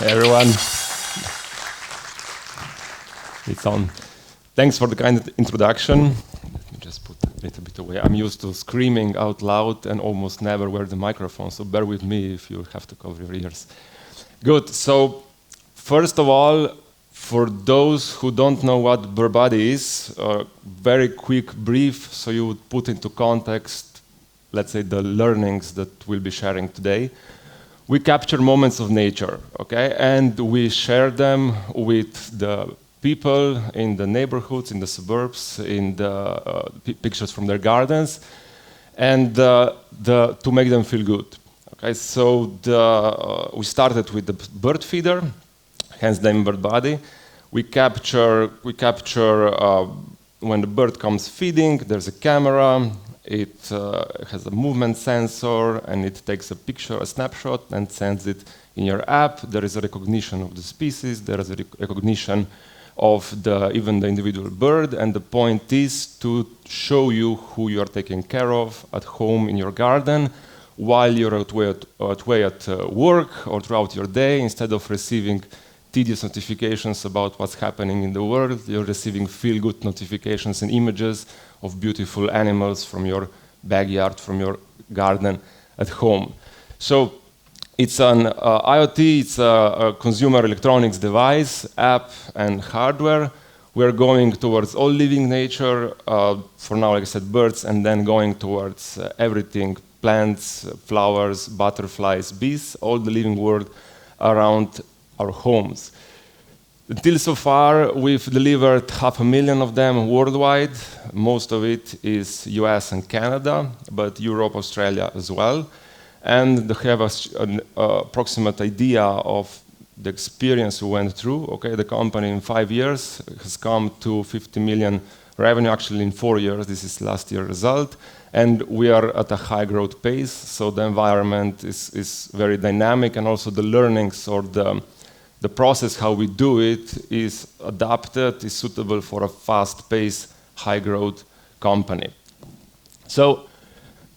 Everyone. It's on. Thanks for the kind introduction. Let me just put a little bit away. I'm used to screaming out loud and almost never wear the microphone, so bear with me if you have to cover your ears. Good. So, first of all, for those who don't know what Burbody is, a very quick brief so you would put into context, let's say, the learnings that we'll be sharing today. We capture moments of nature, okay, and we share them with the people in the neighborhoods, in the suburbs, in the pictures from their gardens, and to make them feel good. Okay, so we started with the bird feeder, hence the name Burbody. We capture when the bird comes feeding. There's a camera. It has a movement sensor, and it takes a picture, a snapshot, and sends it in your app. There is a recognition of the species. There is a recognition of even the individual bird, and the point is to show you who you are taking care of at home in your garden while you're at work or throughout your day. Instead of receiving tedious notifications about what's happening in the world, you're receiving feel-good notifications and images of beautiful animals from your backyard, from your garden at home. So it's an IoT, it's a consumer electronics device, app and hardware. We're going towards all living nature, for now, like I said, birds, and then going towards everything, plants, flowers, butterflies, bees, all the living world around our homes. Until so far, we've delivered 500,000 of them worldwide. Most of it is US and Canada, but Europe, Australia as well. And they have an approximate idea of the experience we went through. Okay, the company in 5 years has come to 50 million revenue, actually in 4 years. This is last year's result. And we are at a high growth pace, so the environment is very dynamic, and also the learnings or the process, how we do it, is adapted, is suitable for a fast-paced, high-growth company. So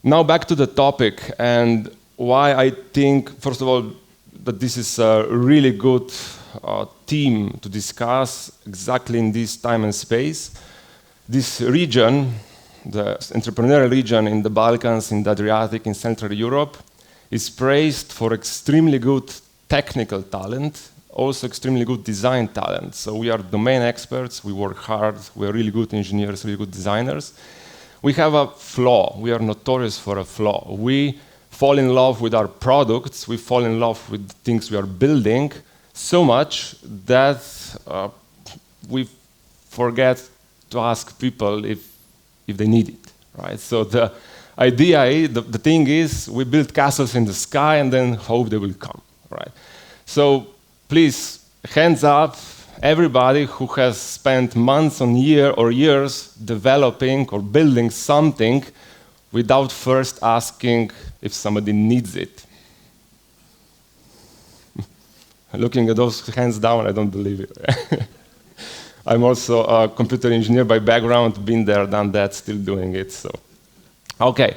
now back to the topic and why I think, first of all, that this is a really good theme to discuss exactly in this time and space. This region, the entrepreneurial region in the Balkans, in the Adriatic, in Central Europe, is praised for extremely good technical talent, also extremely good design talent. So we are domain experts, we work hard, we are really good engineers, really good designers. We have a flaw, we are notorious for a flaw. We fall in love with our products, we fall in love with the things we are building so much that we forget to ask people if they need it, right? So the idea is, the thing is, we build castles in the sky and then hope they will come, right? So please, hands up, everybody who has spent months on years developing or building something without first asking if somebody needs it. Looking at those hands down, I don't believe it. I'm also a computer engineer by background, been there, done that, still doing it. So, okay.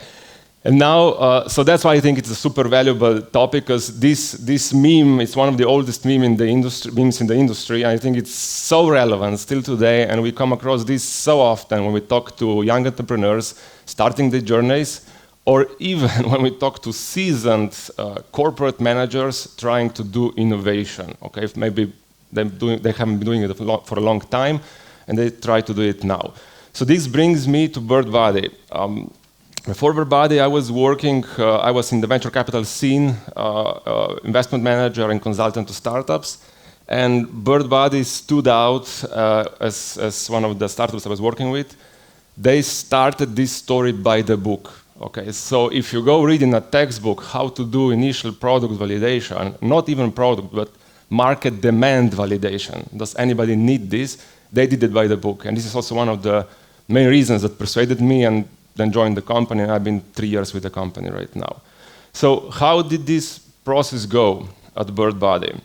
And now, so that's why I think it's a super valuable topic, because this meme is one of the oldest memes in the industry. I think it's so relevant still today, and we come across this so often when we talk to young entrepreneurs starting their journeys, or even when we talk to seasoned corporate managers trying to do innovation. Okay, if maybe they haven't been doing it for a long time, and they try to do it now. So this brings me to Burbody. Before Burbody, I was working, I was in the venture capital scene, investment manager and consultant to startups, and Burbody stood out as one of the startups I was working with. They started this story by the book. Okay, so if you go read in a textbook how to do initial product validation, not even product, but market demand validation, does anybody need this? They did it by the book, and this is also one of the main reasons that persuaded me and then joined the company, and I've been 3 years with the company right now. So how did this process go at Burbody?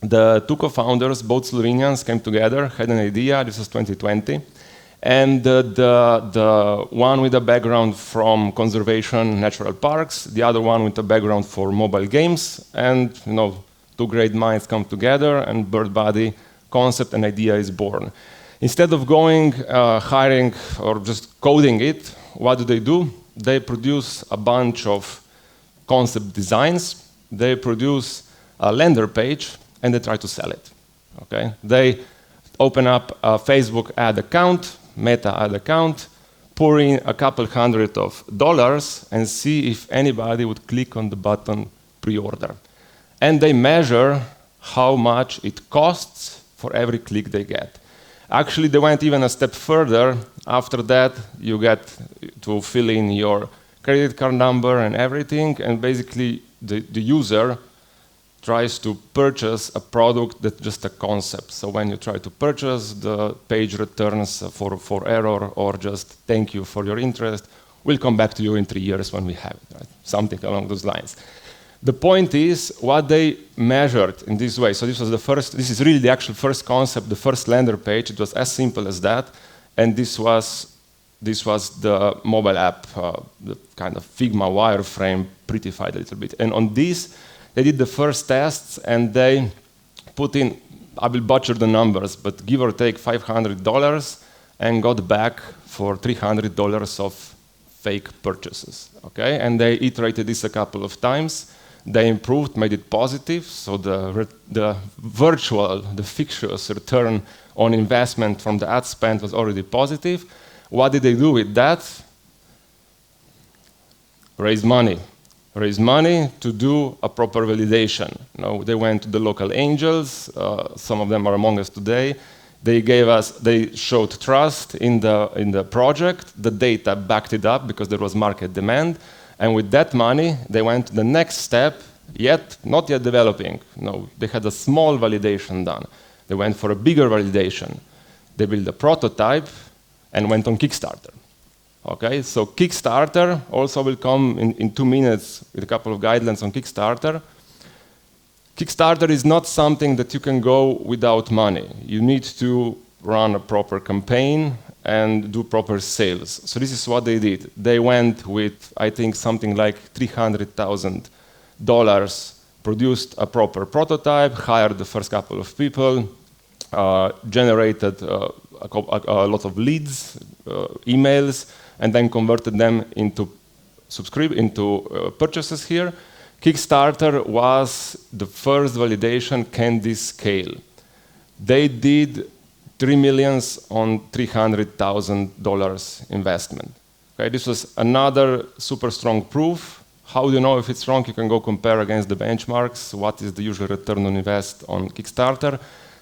The two co-founders, both Slovenians, came together, had an idea, this was 2020, and the one with a background from conservation, natural parks, the other one with a background for mobile games, and two great minds come together and bird body concept and idea is born. Instead of going, hiring or just coding it, what do? They produce a bunch of concept designs, they produce a landing page, and they try to sell it. Okay? They open up a Facebook ad account, Meta ad account, pour in a couple $100 and see if anybody would click on the button pre-order. And they measure how much it costs for every click they get. Actually, they went even a step further. After that, you get to fill in your credit card number and everything, and basically the user tries to purchase a product that's just a concept. So when you try to purchase, the page returns for error or just thank you for your interest. We'll come back to you in 3 years when we have it, right? Something along those lines. The point is what they measured in this way. So this is really the actual first concept, the first landing page. It was as simple as that. And this was the mobile app, the kind of Figma wireframe, prettified a little bit. And on this, they did the first tests and they put in, I will butcher the numbers, but give or take $500 and got back for $300 of fake purchases, okay? And they iterated this a couple of times. They improved, made it positive, so the fictitious return on investment from the ad spend was already positive. What did they do with that? Raise money to do a proper validation. They went to the local angels, some of them are among us today. They showed trust in the project, the data backed it up because there was market demand, and with that money, they went to the next step, not yet developing. No, they had a small validation done. They went for a bigger validation. They built a prototype and went on Kickstarter. Okay, so Kickstarter also will come in 2 minutes with a couple of guidelines on Kickstarter. Kickstarter is not something that you can go without money. You need to run a proper campaign and do proper sales. So this is what they did. They went with, I think, something like $300,000, produced a proper prototype, hired the first couple of people, generated a lot of leads, emails, and then converted them into purchases here. Kickstarter was the first validation, can this scale? They did $3 million on $300,000 investment. Okay, this was another super strong proof. How do you know if it's strong? You can go compare against the benchmarks. What is the usual return on invest on Kickstarter?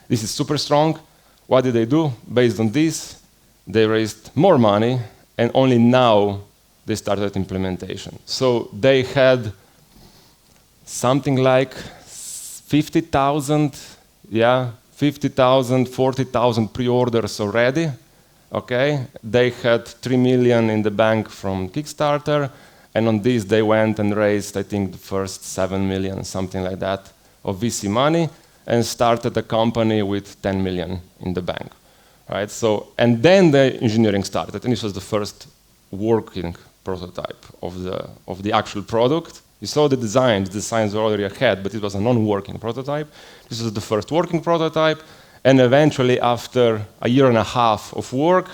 This is super strong. What did they do? Based on this, they raised more money, and only now they started implementation. So they had something like 50,000, 40,000 pre-orders already. Okay, they had 3 million in the bank from Kickstarter, and on this they went and raised, I think, the first 7 million, something like that, of VC money, and started a company with 10 million in the bank. Right? So, and then the engineering started, and this was the first working prototype of the actual product. You saw the designs were already ahead, but it was a non-working prototype. This was the first working prototype, and eventually, after a year and a half of work,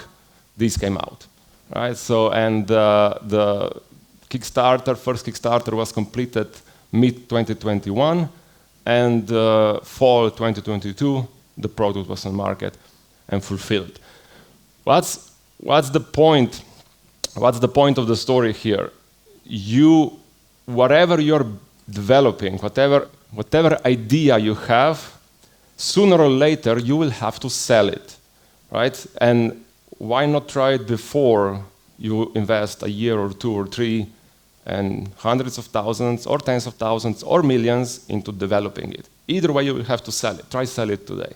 this came out. Right? So, and the first Kickstarter was completed mid-2021, and fall 2022, the product was on market and fulfilled. What's the point? What's the point of the story here? Whatever you're developing, whatever idea you have, sooner or later you will have to sell it, right? And why not try it before you invest a year or 2 or 3 and hundreds of thousands or tens of thousands or millions into developing it? Either way, you will have to sell it. Try sell it today,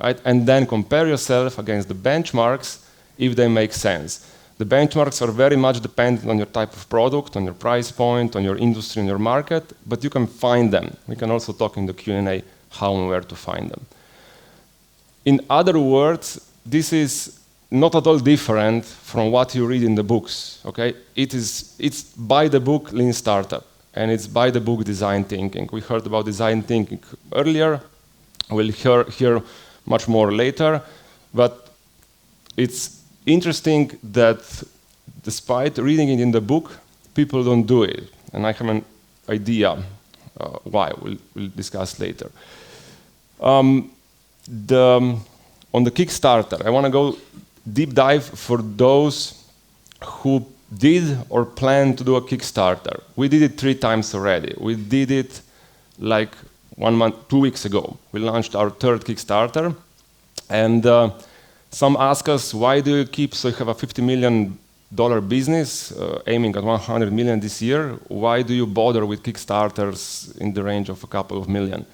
right? And then compare yourself against the benchmarks if they make sense. The benchmarks are very much dependent on your type of product, on your price point, on your industry, and your market, but you can find them. We can also talk in the Q&A how and where to find them. In other words, this is not at all different from what you read in the books. Okay, it's by the book Lean Startup. and it's by the book design thinking. We heard about design thinking earlier. We'll hear much more later, but it's interesting that despite reading it in the book, people don't do it, and I have an idea why. We'll discuss later. On the Kickstarter, I want to go deep dive for those who did or plan to do a Kickstarter. We did it 3 times already. We did it like 1 month, 2 weeks ago. We launched our 3rd Kickstarter, and some ask us, why do you keep, so you have a $50 million business aiming at 100 million this year, why do you bother with Kickstarters in the range of a couple of million?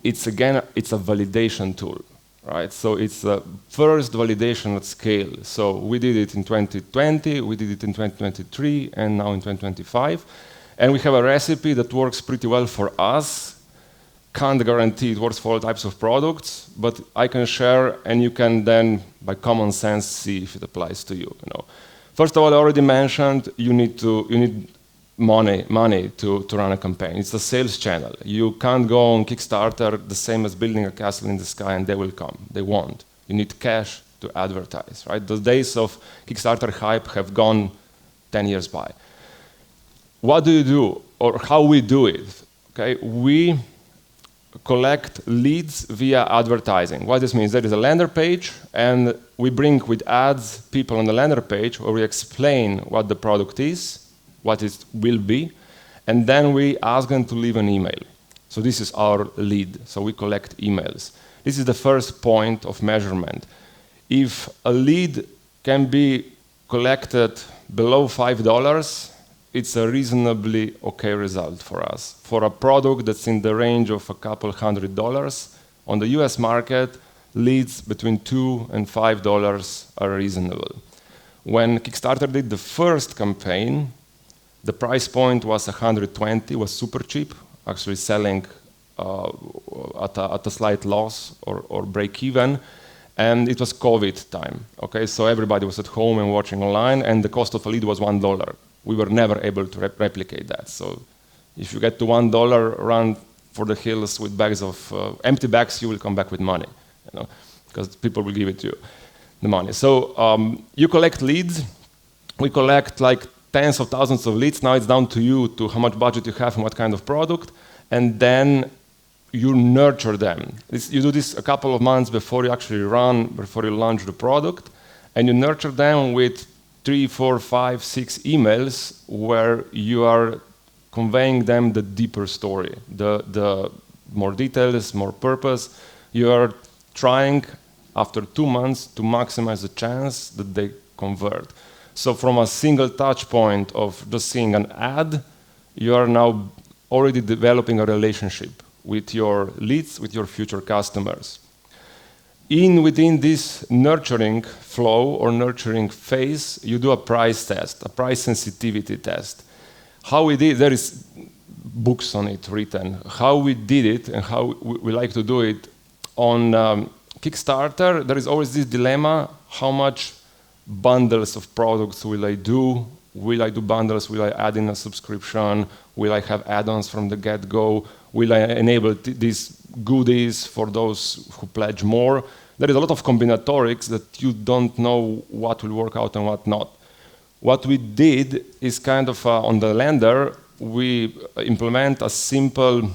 It's a validation tool, right? So it's the first validation at scale. So we did it in 2020, we did it in 2023, and now in 2025. And we have a recipe that works pretty well for us. Can't guarantee it works for all types of products, but I can share, and you can then, by common sense, see if it applies to you. First of all, I already mentioned you need money to run a campaign. It's a sales channel. You can't go on Kickstarter the same as building a castle in the sky and they will come. They won't. You need cash to advertise, right? The days of Kickstarter hype have gone 10 years by. What do you do, or how we do it? Okay, we collect leads via advertising. What this means, there is a landing page, and we bring with ads people on the landing page where we explain what the product is, what it will be, and then we ask them to leave an email. So this is our lead. So we collect emails. This is the first point of measurement. If a lead can be collected below $5, it's a reasonably okay result for us. For a product that's in the range of a couple $100, on the US market, leads between $2 and $5 are reasonable. When Kickstarter did the first campaign, the price point was 120, was super cheap, actually selling at a slight loss or break even, and it was COVID time. Okay, so everybody was at home and watching online, and the cost of a lead was $1. We were never able to replicate that. So if you get to $1, run for the hills with bags of empty bags, you will come back with money, because people will give it to you, the money. So you collect leads. We collect like tens of thousands of leads. Now it's down to you to how much budget you have and what kind of product, and then you nurture them. You do this a couple of months before you actually before you launch the product, and you nurture them with 3, 4, 5, 6 emails where you are conveying them the deeper story, the more details, more purpose. You are trying, after 2 months, to maximize the chance that they convert. So from a single touch point of just seeing an ad, you are now already developing a relationship with your leads, with your future customers. Within this nurturing flow or nurturing phase, you do a price test, a price sensitivity test. How we did, there is books on it written. How we did it and how we like to do it on Kickstarter, there is always this dilemma: how much bundles of products will I do? Will I do bundles? Will I add in a subscription? Will I have add-ons from the get-go? Will I enable these goodies for those who pledge more? There is a lot of combinatorics that you don't know what will work out and what not. What we did is kind of on the lander, we implement a simple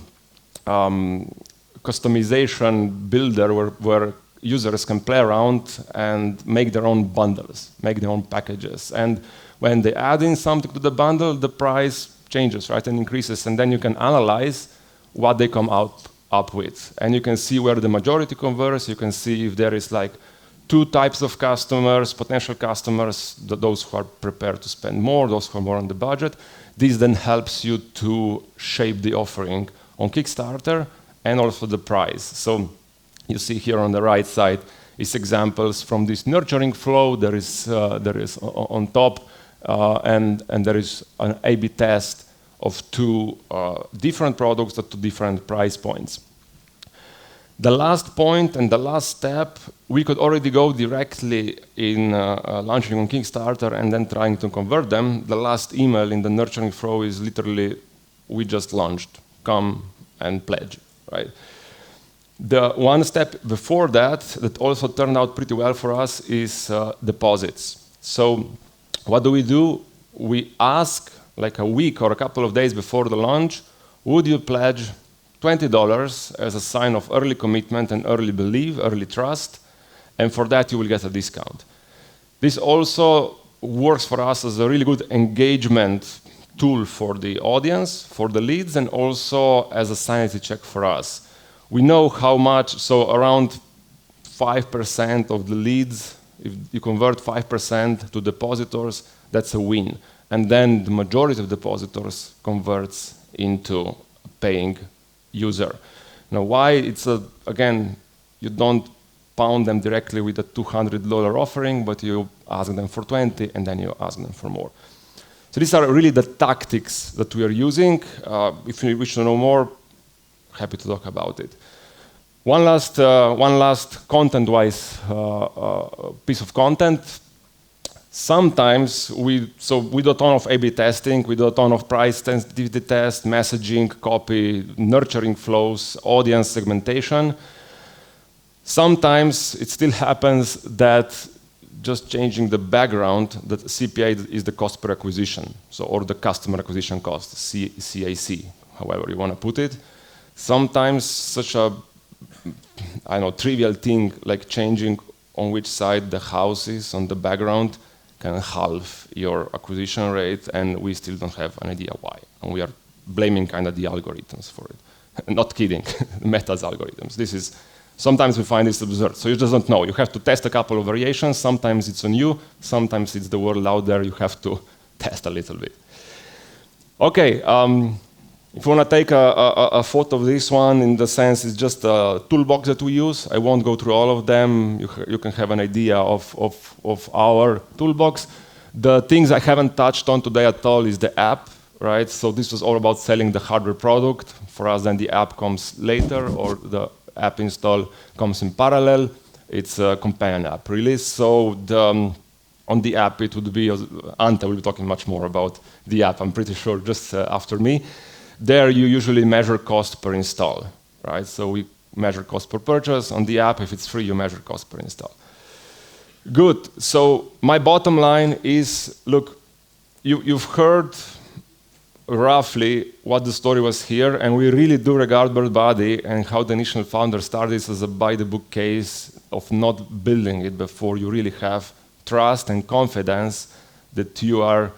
customization builder where users can play around and make their own bundles, make their own packages. And when they add in something to the bundle, the price changes, right, and increases. And then you can analyze what they come up with. And you can see where the majority converts. You can see if there is like 2 types of customers, potential customers, those who are prepared to spend more, those who are more on the budget. This then helps you to shape the offering on Kickstarter and also the price. So you see here on the right side is examples from this nurturing flow. There is on top, and there is an A/B test of 2 different products at 2 different price points. The last point and the last step, we could already go directly in launching on Kickstarter and then trying to convert them. The last email in the nurturing flow is literally we just launched. Come and pledge, right? The one step before that also turned out pretty well for us is deposits. So what do? We ask like a week or a couple of days before the launch, would you pledge $20 as a sign of early commitment and early belief, early trust, and for that you will get a discount. This also works for us as a really good engagement tool for the audience, for the leads, and also as a sanity check for us. We know how much, so around 5% of the leads, if you convert 5% to depositors, that's a win. And then the majority of depositors converts into a paying user. Now, why? It's again, you don't pound them directly with a $200 offering, but you ask them for 20, and then you ask them for more. So these are really the tactics that we are using. If you wish to know more, happy to talk about it. One last content-wise piece of content. Sometimes we do a ton of A/B testing, we do a ton of price sensitivity test, messaging, copy, nurturing flows, audience segmentation. Sometimes it still happens that just changing the background, that CPA is the cost per acquisition, or the customer acquisition cost, CAC, however you want to put it. Sometimes such a, trivial thing like changing on which side the house is on the background can halve your acquisition rate, and we still don't have an idea why. And we are blaming kind of the algorithms for it. Not kidding, Meta's algorithms. Sometimes we find this absurd, so you just don't know. You have to test a couple of variations. Sometimes it's on you, sometimes it's the world out there. You have to test a little bit. Okay, if you want to take a photo of this one, in the sense it's just a toolbox that we use. I won't go through all of them. You can have an idea of our toolbox. The things I haven't touched on today at all is the app, right? So this was all about selling the hardware product. For us, then the app comes later, or the app install comes in parallel. It's a companion app release. So on the app, it would be, Ante will be talking much more about the app, I'm pretty sure, just after me. There you usually measure cost per install, right? So we measure cost per purchase. On the app, if it's free, you measure cost per install. Good, so my bottom line is, look, you've heard roughly what the story was here, and we really do regard BirdBuddy and how the initial founder started this as a by-the-book case of not building it before you really have trust and confidence that you are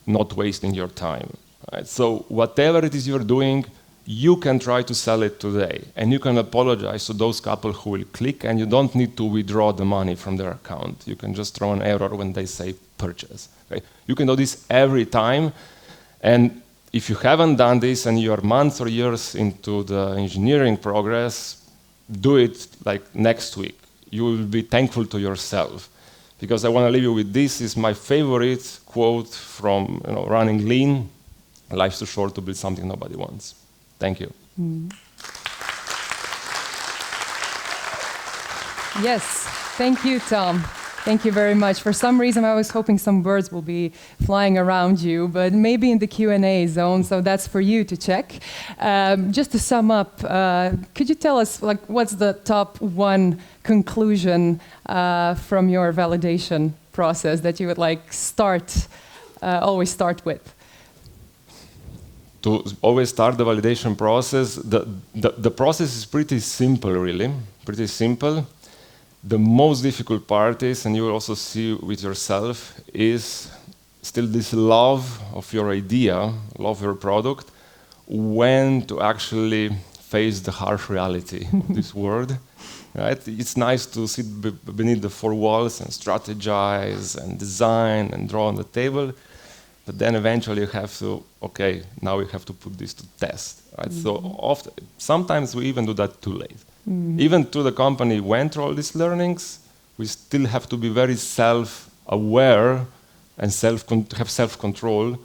not wasting your time. Right? So whatever it is you're doing, you can try to sell it today, and you can apologize to those couple who will click, and you don't need to withdraw the money from their account. You can just throw an error when they say purchase. Okay? You can do this every time, and if you haven't done this and you're months or years into the engineering progress, do it like next week. You will be thankful to yourself. Because I want to leave you with this, is my favorite quote from Running Lean: life's too short to build something nobody wants. Thank you. Yes, thank you, Tom. Thank you very much. For some reason, I was hoping some birds will be flying around you, but maybe in the Q&A zone, so that's for you to check. Just to sum up, could you tell us what's the top one conclusion from your validation process that you would always start with? To always start the validation process, the process is pretty simple, really, pretty simple. The most difficult part is, and you will also see with yourself, is still this love of your idea, love your product, when to actually face the harsh reality of this world. Right? It's nice to sit beneath the four walls and strategize and design and draw on the table, but then eventually you have to, okay, now we have to put this to test. Right? So sometimes we even do that too late. Even though the company went through all these learnings, we still have to be very self-aware and have self-control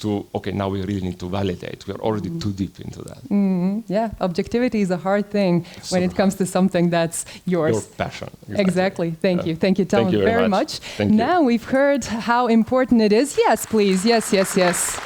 to, okay, now we really need to validate. We are already too deep into that. Yeah, objectivity is a hard thing when it comes to something that's yours. Your passion. Exactly. Thank you. Thank you, Tom, Thank you very much. Thank you. Now we've heard how important it is. Yes, please. Yes, yes, yes.